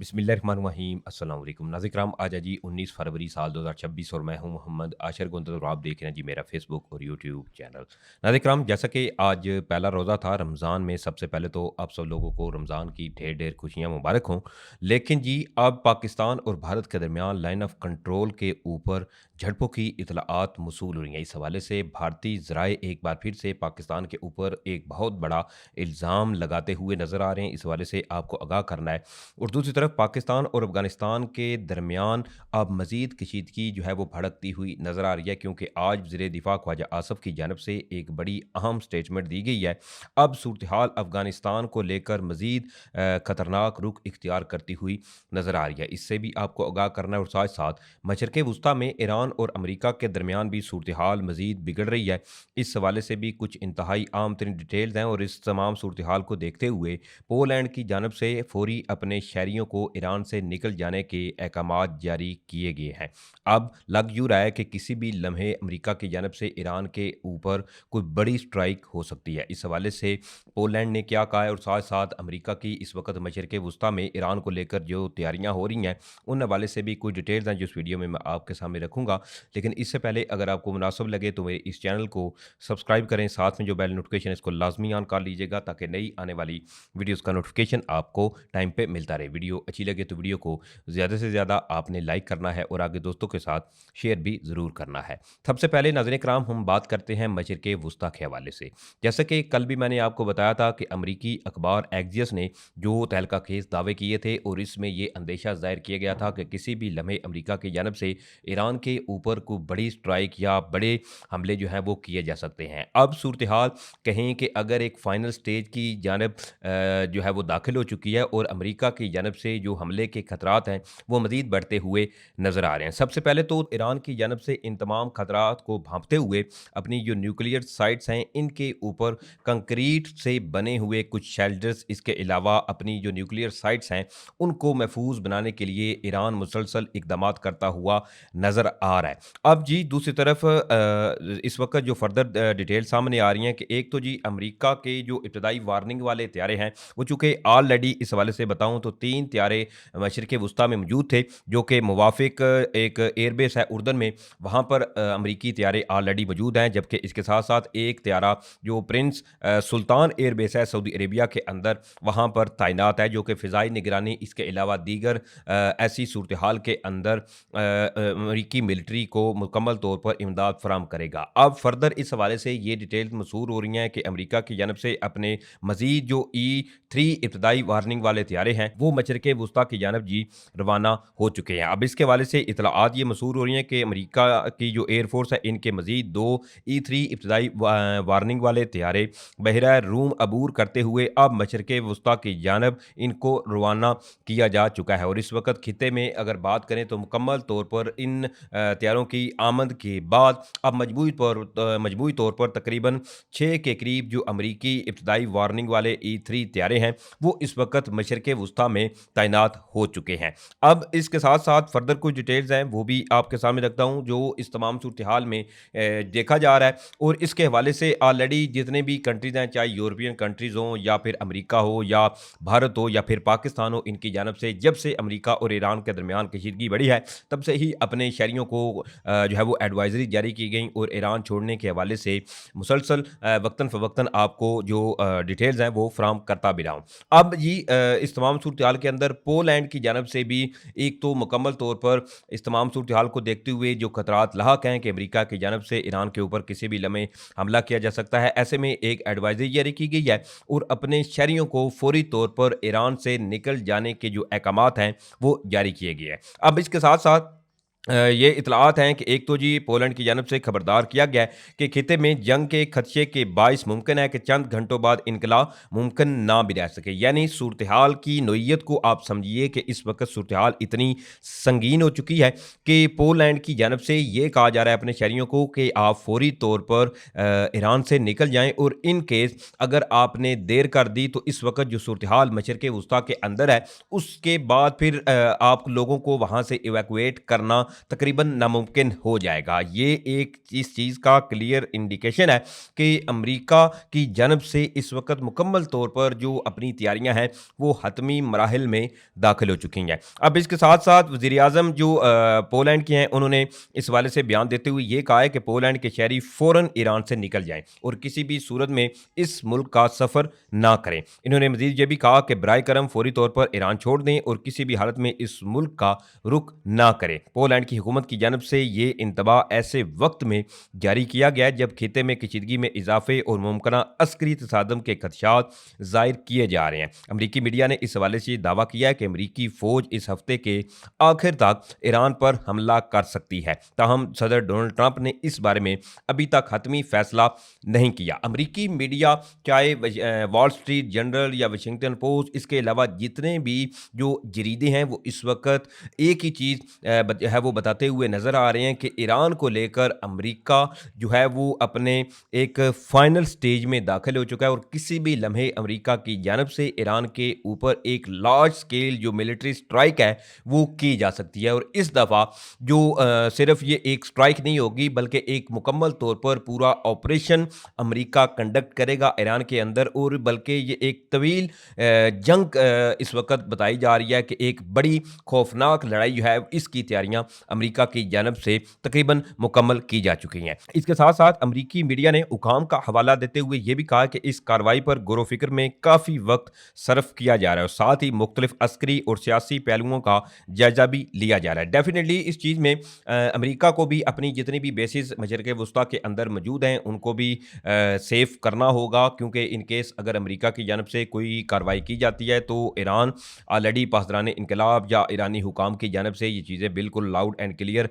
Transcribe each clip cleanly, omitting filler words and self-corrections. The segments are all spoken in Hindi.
बिस्मिल्लाहिर्रहमानिर्रहीम अस्सलाम वालेकुम नाज़िर-ए-किराम। आज है जी 19 फरवरी साल 2026 और मैं हूं मोहम्मद आशिर गुंजर और आप देख रहे हैं जी मेरा फेसबुक और यूट्यूब चैनल। नाज़िर-ए-किराम, जैसा कि आज पहला रोज़ा था रमज़ान में, सबसे पहले तो आप सब लोगों को रमज़ान की ढेर ढेर खुशियां मुबारक हों। लेकिन जी अब पाकिस्तान और भारत के दरमियान लाइन ऑफ कंट्रोल के ऊपर झड़पों की इतलाआत मौसूल हो रही हैं। इस हवाले से भारतीय ज़राए एक बार फिर से पाकिस्तान के ऊपर एक बहुत बड़ा इल्ज़ाम लगाते हुए नज़र आ रहे हैं। इस हवाले से आपको आगाह करना है। और दूसरी तरफ पाकिस्तान और अफ़गानिस्तान के दरमियान अब मज़ीद कशीदगी जो है वो भड़कती हुई नज़र आ रही है, क्योंकि आज वज़ीर दिफ़ा ख्वाजा आसफ़ की जानब से एक बड़ी अहम स्टेटमेंट दी गई है। अब सूरत हाल अफ़गानिस्तान को लेकर मज़ीद ख़तरनाक रुख इख्तियार करती हुई नज़र आ रही है। इससे भी आपको आगाह करना है और साथ साथ मशरक़ वुस्ता में ईरान और अमरीका के दरमियान भी सूरत हाल मज़ीद बिगड़ रही है। इस हवाले से भी कुछ इंतहाई आम तरीन डिटेल्स हैं और इस तमाम सूरत हाल को देखते हुए पोलैंड की जानब से फौरी अपने शहरियों को ईरान से निकल जाने के अहकामात जारी किए गए हैं। अब लग यूँ रहा है कि किसी भी लम्हे अमरीका की जानब से ईरान के ऊपर कोई बड़ी स्ट्राइक हो सकती है। इस हवाले से पोलैंड ने क्या कहा है और साथ साथ अमरीका की इस वक्त मशरक़ वुस्ता में ईरान को लेकर जो तैयारियाँ हो रही हैं, उन हवाले से भी कुछ डिटेल्स हैं जो इस वीडियो में मैं आपके सामने रखूँगा। लेकिन इससे पहले अगर आपको मुनासिब लगे तो मेरे इस चैनल को सब्सक्राइब करें, साथ में जो बेल नोटिफिकेशन है इसको लाजमी ऑन कर लीजिएगा, ताकि नई आने वाली वीडियोज़ का नोटिफिकेशन आपको टाइम पे मिलता रहे। वीडियो अच्छी लगे तो वीडियो को ज़्यादा से ज़्यादा आपने लाइक करना है और आगे दोस्तों के साथ शेयर भी ज़रूर करना है। सबसे पहले नाज़रीन कराम हम बात करते हैं मशरक़ वुस्ता के हवाले से। जैसा कि कल भी मैंने आपको बताया था कि अमरीकी अखबार एक्सियस ने जो तहलका खेज दावे किए थे और इसमें ये अंदेशा ज़ाहिर किया गया था कि किसी भी लम्हे अमरीका की जानब से ईरान के ऊपर कोई बड़ी स्ट्राइक या बड़े हमले जो हैं वो किए जा सकते हैं। अब सूरत हाल कहें कि अगर एक फ़ाइनल स्टेज की जानब जो है वो दाखिल हो चुकी है और अमेरिका की जानब से जो हमले के खतरात हैं वो मज़ीद बढ़ते हुए नज़र आ रहे हैं। सबसे पहले तो ईरान की जानब से इन तमाम खतरात को भांपते हुए अपनी जो न्यूक्लियर साइट्स हैं इनके ऊपर कंक्रीट से बने हुए कुछ शेल्टर्स, इसके अलावा अपनी जो न्यूक्लियर साइट्स हैं उनको महफूज बनाने के लिए ईरान मुसलसल इकदाम करता हुआ नज़र आ रहा है। अब जी दूसरी तरफ इस वक्त जो फर्दर डिटेल सामने आ रही हैं कि एक तो जी अमेरिका के जो इब्तदाई वार्निंग वाले त्यारे हैं वो चूँकि ऑलरेडी इस हवाले से बताऊँ तो 3 त्यारे मशरिक़ वुस्ता में मौजूद थे, जो कि मुवाफ़िक एक एयरबेस है उर्दन में, वहाँ पर अमरीकी त्यारे ऑलरेडी मौजूद हैं। जबकि इसके साथ-साथ एक त्यारा जो प्रिंस सुल्तान एयरबेस है सऊदी अरेबिया के अंदर, वहाँ पर तैनात है, जो कि फ़िज़ाई निगरानी इसके अलावा दीगर ऐसी सूरत हाल के अंदर अमरीकी मिलिट्री को मुकम्मल तौर पर इमदाद फ़राहम करेगा। अब फ़र्दर इस हवाले से ये डिटेल्स मसूल हो रही हैं कि अमरीका की जानब से अपने मज़ीद जो E-3 इब्तदाई वार्निंग वाले तैयारे हैं वो मशरिक़ वुस्ता की जानब जी रवाना हो चुके हैं। अब इसके हवाले से इतलाआत ये मसूल हो रही हैं कि अमरीका की जो एयरफोर्स है इनके मज़ीद 2 E-3 इब्तदाई वार्निंग वाले तैयारे बहरा रूम अबूर करते हुए अब मशरिक़ वुस्ता की जानब इनको रवाना किया जा चुका है। और इस वक्त खिते में अगर बात करें तो मुकम्मल तौर पर इन तैयारों की आमद के बाद अब मजमूई तौर पर तकरीबन 6 के करीब जो अमरीकी इब्तदाई वार्निंग वाले E-3 तैयारे हैं वो इस वक्त मशरिक़ वुस्ता में तैनात हो चुके हैं। अब इसके साथ साथ फर्दर कुछ डिटेल्स हैं वो भी आपके सामने रखता हूँ जो इस तमाम सूरत हाल में देखा जा रहा है। और इसके हवाले से ऑलरेडी जितने भी कंट्रीज़ हैं, चाहे यूरोपियन कंट्रीज़ हों या फिर अमरीका हो या भारत हो या फिर पाकिस्तान हो, इनकी जानब से जब से अमरीका और ईरान के दरमियान कशीदगी बढ़ी है तब से ही अपने शहरियों को जो है वो एडवाइजरी जारी की गई और ईरान छोड़ने के हवाले से मुसलसल वक्तन फ़वक्तन आपको जो डिटेल्स हैं वो फ्राहम करता भी रहा हूँ। अब जी इस तमाम सूरत हाल के अंदर पोलैंड की जानब से भी एक तो मुकम्मल तौर पर इस तमाम सूरत हाल को देखते हुए जो खतरात लाहक हैं कि अमरीका की जानब से ईरान के ऊपर किसी भी लम्हे हमला किया जा सकता है, ऐसे में एक एडवाइजरी जारी की गई है और अपने शहरियों को फौरी तौर पर ईरान से निकल जाने के जो अहकामात हैं वो जारी किए गए हैं। अब इसके साथ साथ ये इतलाआत हैं कि एक तो जी पोलैंड की जानब से खबरदार किया गया है कि खिते में जंग के खदशे के बाइस मुमकिन है कि चंद घंटों बाद इनकला मुमकिन ना भी रह सके। यानी सूरत हाल की नोयत को आप समझिए कि इस वक्त सूरत हाल इतनी संगीन हो चुकी है कि पोलैंड की जानब से ये कहा जा रहा है अपने शहरियों को कि आप फौरी तौर पर ईरान से निकल जाएं और इन केस अगर आपने देर कर दी तो इस वक्त जो सूरत हाल मशरिक़ वुस्ता के अंदर है उसके बाद फिर आप लोगों को वहाँ से इवैक्यूएट करना तकरीबन नामुमकिन हो जाएगा। ये एक इस चीज़ का क्लियर इंडिकेशन है कि अमेरिका की जानब से इस वक़्त मुकम्मल तौर पर जो अपनी तैयारियाँ हैं, वो हतमी मराहिल में दाखिल हो चुकी हैं। अब इसके साथ-साथ वज़ीर-ए-आज़म जो पोलैंड के हैं, उन्होंने इस हवाले से बयान देते हुए ये कहा है कि पोलैंड के शहरी फ़ौरन ईरान से निकल जाएँ और किसी भी सूरत में इस मुल्क का सफ़र ना करें। इन्होंने मज़ीद ये भी कहा कि बराए करम फ़ौरी तौर पर ईरान छोड़ दें और किसी भी हालत में इस मुल्क का रुख ना करें। पोलैंड की हुकूमत की जानब से ये इंतबाह ऐसे वक्त में जारी किया गया है जब खित्ते में कशीदगी में इजाफे और मुमकिन अस्करी तसादम के खदशात ज़ाहिर किए जा रहे हैं। अमरीकी मीडिया ने इस हवाले से दावा किया है कि अमरीकी फ़ौज इस हफ्ते के आखिर तक ईरान पर हमला कर सकती है। ताहम सदर डोनाल्ड ट्रंप ने इस बारे में अभी तक हतमी फैसला नहीं किया। अमरीकी मीडिया चाहे वॉल स्ट्रीट जर्नल या वाशिंगटन पोस्ट, इसके अलावा जितने भी जो जरीदे हैं, वो इस वक्त एक ही चीज़ है वो बताते हुए नज़र आ रहे हैं कि ईरान को लेकर अमरीका जो है वो अपने एक फाइनल स्टेज में दाखिल हो चुका है और किसी भी लम्हे अमरीका की जानब से ईरान के ऊपर एक लार्ज स्केल जो मिलिट्री स्ट्राइक है वो की जा सकती है। और इस दफ़ा जो सिर्फ ये एक स्ट्राइक नहीं होगी बल्कि एक मुकम्मल तौर पर पूरा ऑपरेशन अमरीका कंडक्ट करेगा ईरान के अंदर, और बल्कि ये एक तवील जंग इस वक्त बताई जा रही है कि एक बड़ी खौफनाक लड़ाई जो है इसकी तैयारियां अमरीका की जानब से तकरीबन मुकम्मल की जा चुकी हैं। इसके साथ साथ अमरीकी मीडिया ने हुकाम का हवाला देते हुए ये भी कहा कि इस कार्रवाई पर गौर फिक्र में काफ़ी वक्त सर्फ किया जा रहा है और साथ ही मुख्तलिफ अस्करी और सियासी पहलुओं का जायजा भी लिया जा रहा है। डेफिनेटली इस चीज़ में अमरीका को भी अपनी जितनी भी बेसिस मशरिक़ वस्ता के अंदर मौजूद हैं उनको भी सेफ करना होगा, क्योंकि इन केस अगर अमरीका की जानब से कोई कार्रवाई की जाती है तो ईरान ऑलरेडी पासदारान इनकलाब या ईरानी हुकाम की जानब से ये चीज़ें बिल्कुल लाउड एंड क्लियर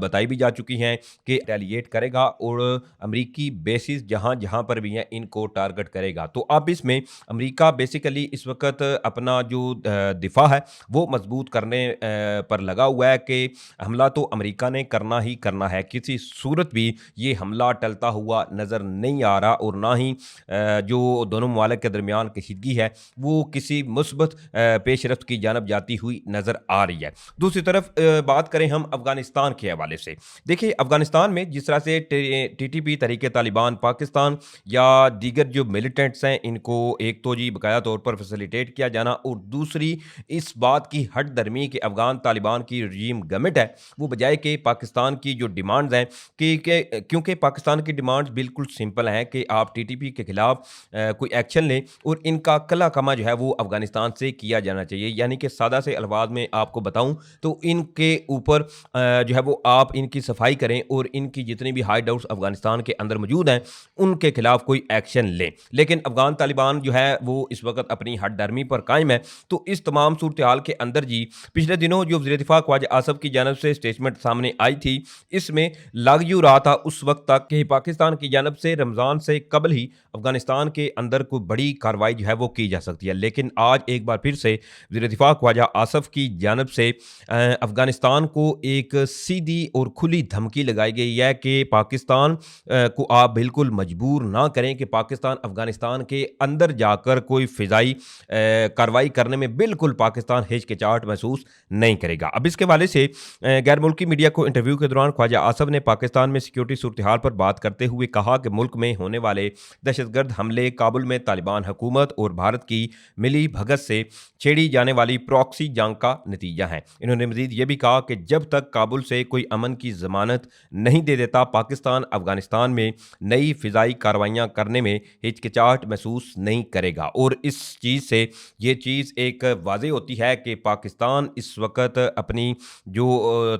बताई भी जा चुकी हैं कि रिटेलिएट करेगा और अमरीकी बेसिस जहाँ जहाँ पर भी हैं इनको टारगेट करेगा। तो अब इसमें अमरीका बेसिकली इस वक्त अपना जो दिफा है वो मजबूत करने पर लगा हुआ है कि हमला तो अमरीका ने करना ही करना है। किसी सूरत भी ये हमला टलता हुआ नज़र नहीं आ रहा और ना ही जो दोनों ममालिक के दरमियान कशीदगी है वो किसी मुस्बत पेशरफ्त की जानब जाती हुई नज़र आ रही है। दूसरी तरफ बात करें हम अफ़गानिस्तान के हवाले से, देखिए अफ़गानिस्तान में जिस तरह से TTP तहरीक तालिबान पाकिस्तान या दीगर जो मिलिटेंट्स हैं इनको एक तो जी बकाया तौर पर फैसिलिटेट किया जाना और दूसरी इस बात की हट दरमी कि अफ़गान तालिबान की रजीम गवर्नमेंट है वो बजाय कि पाकिस्तान की जो डिमांड्स हैं कि क्योंकि पाकिस्तान की डिमांड्स बिल्कुल सिंपल हैं कि आप TTP के खिलाफ कोई एक्शन लें और इनका कला कमा जो है वो अफ़गानिस्तान से किया जाना चाहिए। यानी कि सादा से अल्फाज में आपको बताऊं तो इनके ऊपर जो है वो आप इनकी सफाई करें और इनकी जितनी भी हाइड आउट्स अफ़गानिस्तान के अंदर मौजूद हैं उनके खिलाफ कोई एक्शन लें। लेकिन अफ़गान तालिबान जो है वो इस वक्त अपनी हट दरमी पर कायम है। तो इस तमाम सूरत हाल के अंदर जी पिछले दिनों जो वज़ीर दिफ़ा ख्वाजा आसफ की जानब से स्टेटमेंट सामने आई थी, इसमें लग यूँ रहा था उस वक्त तक कि पाकिस्तान की जानब से रमज़ान से कबल ही अफ़गानिस्तान के अंदर कोई बड़ी कार्रवाई जो है वो की जा सकती है। लेकिन आज एक बार फिर से वज़ीर दिफ़ा ख्वाजा आसफ की जानब से अफ़गानिस्तान को एक सीधी और खुली धमकी लगाई गई है कि पाकिस्तान को आप बिल्कुल मजबूर ना करें कि पाकिस्तान अफ़गानिस्तान के अंदर जाकर कोई फ़िज़ाई कार्रवाई करने में बिल्कुल पाकिस्तान हिचकिचाहट महसूस नहीं करेगा। अब इसके हवाले से गैर मुल्की मीडिया को इंटरव्यू के दौरान ख्वाजा आसफ ने पाकिस्तान में सिक्योरिटी सूरत हाल पर बात करते हुए कहा कि मुल्क में होने वाले दहशतगर्द हमले, काबुल में तालिबान हुकूमत और भारत की मिली भगत से छेड़ी जाने वाली प्रॉक्सी जंग का नतीजा है। इन्होंने मजीद ये भी कहा कि जब तक काबुल से कोई अमन की जमानत नहीं दे देता पाकिस्तान अफगानिस्तान में नई फ़िज़ाई कार्रवाइयाँ करने में हिचकिचाहट महसूस नहीं करेगा। और इस चीज़ से ये चीज़ एक वाज़ेह होती है कि पाकिस्तान इस वक्त अपनी जो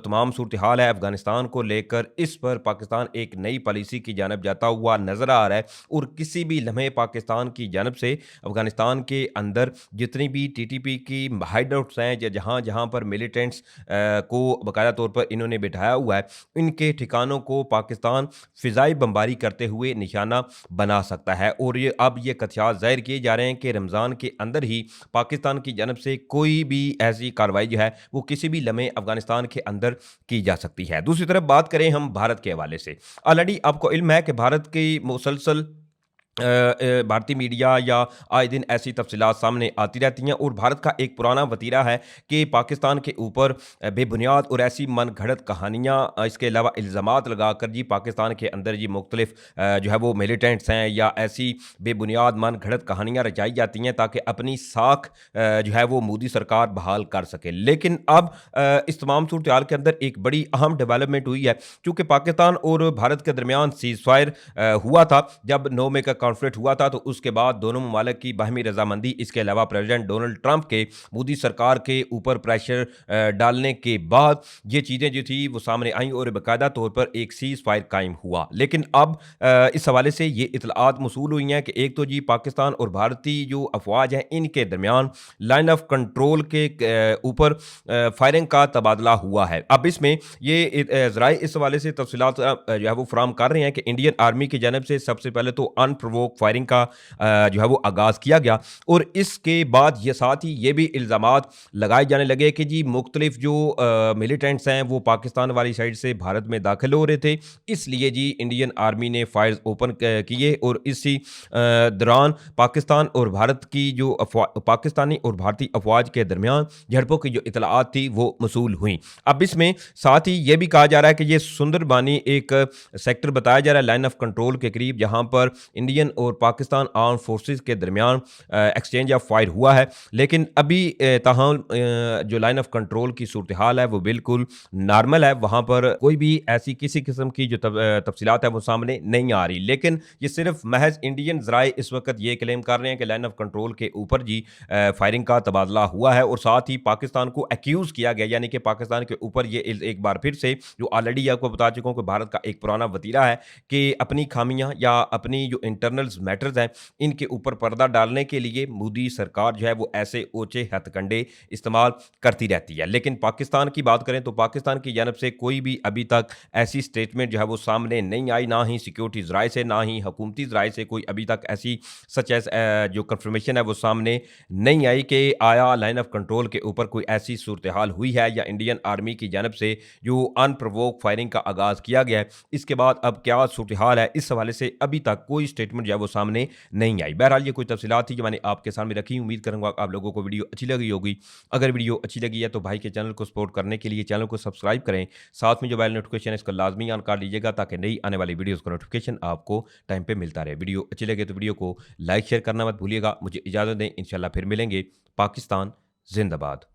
तमाम सूरत हाल है अफ़गानिस्तान को लेकर, इस पर पाकिस्तान एक नई पॉलिसी की जानब जाता हुआ नज़र आ रहा है और किसी भी लम्हे पाकिस्तान की जानब से अफ़गानिस्तान के अंदर जितनी भी TTP की हाइड आउट्स हैं या जहाँ जहाँ पर मिलिटेंट्स को बाकायदा तौर पर इन्होंने बिठाया हुआ है, इनके ठिकानों को पाकिस्तान फ़िज़ाई बमबारी करते हुए निशाना बना सकता है। और ये अब ये खदशात ज़ाहिर किए जा रहे हैं कि रमज़ान के अंदर ही पाकिस्तान की जानब से कोई भी ऐसी कार्रवाई जो है वो किसी भी लम्हे अफ़गानिस्तान के अंदर की जा सकती है। दूसरी तरफ बात करें हम भारत के हवाले से, ऑलरेडी आपको इल्म है कि भारत की मुसलसल भारतीय मीडिया या आए दिन ऐसी तफसीलात सामने आती रहती हैं और भारत का एक पुराना वतीरा है कि पाकिस्तान के ऊपर बेबुनियाद और ऐसी मनगढ़ंत कहानियाँ, इसके अलावा इल्ज़ामात लगाकर जी पाकिस्तान के अंदर जी मुख्तलिफ जो है वो मिलिटेंट्स हैं या ऐसी बेबुनियाद मनगढ़ंत कहानियाँ रचाई जाती हैं ताकि अपनी साख जो है वो मोदी सरकार बहाल कर सके। लेकिन अब इस तमाम सूरत हाल के अंदर एक बड़ी अहम डेवलपमेंट हुई है, चूँकि पाकिस्तान और भारत के दरमियान सीज़ फायर हुआ था। जब 9 मई का कॉन्फ्लिक्ट हुआ था तो उसके बाद दोनों ममालिक की बाहमी रजामंदी, इसके अलावा प्रेसिडेंट डोनाल्ड ट्रंप के मोदी सरकार के ऊपर प्रेशर डालने के बाद ये चीज़ें जो थी वो सामने आई और बाकायदा तौर पर एक सीज़ फायर कायम हुआ। लेकिन अब इस हवाले से ये इतलात मौसूल हुई हैं कि एक तो जी पाकिस्तान और भारतीय जो अफवाज हैं इनके दरमियान लाइन ऑफ कंट्रोल के ऊपर फायरिंग का तबादला हुआ है। अब इसमें ये ज़राए इस हवाले से तफसीलात जो है वो फराहम कर रहे हैं कि इंडियन आर्मी की जानब से सबसे पहले तो अनप्रोवोक फायरिंग का जो है वो आगाज़ किया गया और इसके बाद ये साथ ही ये भी इल्ज़ामात लगाए जाने लगे कि जी मुख्तलिफ जो मिलिटेंट्स हैं वो पाकिस्तान वाली साइड से भारत में दाखिल हो रहे थे, इसलिए जी इंडियन आर्मी ने फायर ओपन किए और इसी दौरान पाकिस्तान और भारत की जो पाकिस्तानी और भारतीय अफवाज के दरमियान झड़पों की जो इतलात थी वो मसूल हुई। अब इसमें साथ ही ये भी कहा जा रहा है कि ये सुंदरबानी एक सेक्टर बताया जा रहा है लाइन ऑफ कंट्रोल के करीब, जहां पर इंडियन और पाकिस्तान आर्म फोर्सेस के दरमियान एक्सचेंज ऑफ फायर हुआ है। लेकिन अभी ताहम जो लाइन ऑफ कंट्रोल की सूरत हाल है वो बिल्कुल नॉर्मल है, वहां पर कोई भी ऐसी किसी किस्म की जो तफसीलात है वो सामने नहीं आ रही। लेकिन ये सिर्फ महज इंडियन ज़राए इस वक्त ये क्लेम कर रहे हैं कि लाइन ऑफ कंट्रोल के ऊपर जी फायरिंग का तबादला हुआ है और साथ ही पाकिस्तान को एक्यूज़ किया गया, यानी कि पाकिस्तान के ऊपर ये एक बार फिर से, जो ऑलरेडी आपको बता चुका हूँ कि भारत का एक पुराना वतीरा है कि अपनी खामियां या अपनी जो इंटरनल्स मैटर्स हैं इनके ऊपर पर्दा डालने के लिए मोदी सरकार जो है वो ऐसे ऊंचे हथकंडे इस्तेमाल करती रहती है। लेकिन पाकिस्तान की बात करें तो पाकिस्तान की जानब से कोई भी अभी तक ऐसी स्टेटमेंट जो है वो सामने नहीं आई, ना ही सिक्योरिटी ज़राए से ना ही हुकूमती ज़राए से कोई अभी तक ऐसी सच एज जो कंफर्मेशन है वो सामने नहीं आई कि आया लाइन ऑफ कंट्रोल के ऊपर कोई ऐसी सूरत हाल हुई है या इंडियन आर्मी की जानब से जो अनप्रोवोक फायरिंग का आगाज़ किया गया है। इसके बाद अब क्या सूरत हाल है, इस हवाले से अभी तक कोई स्टेटमेंट जो है वो सामने नहीं आई। बहरहाल ये कोई तफसीलात थी जो मैंने आपके सामने रखी। उम्मीद करूँगा आप लोगों को वीडियो अच्छी लगी होगी। अगर वीडियो अच्छी लगी है तो भाई के चैनल को सपोर्ट करने के लिए चैनल को सब्सक्राइब करें, साथ में जो बेल नोटिफिकेशन है इसको लाजमी ऑन कर लीजिएगा ताकि नई आने वाली वीडियोज़ का नोटिफिकेशन आपको टाइम पे मिलता रहे। वीडियो अच्छी लगे तो वीडियो को लाइक शेयर करना मत भूलिएगा। मुझे इजाज़त दें, इंशाल्लाह फिर मिलेंगे। पाकिस्तान जिंदाबाद।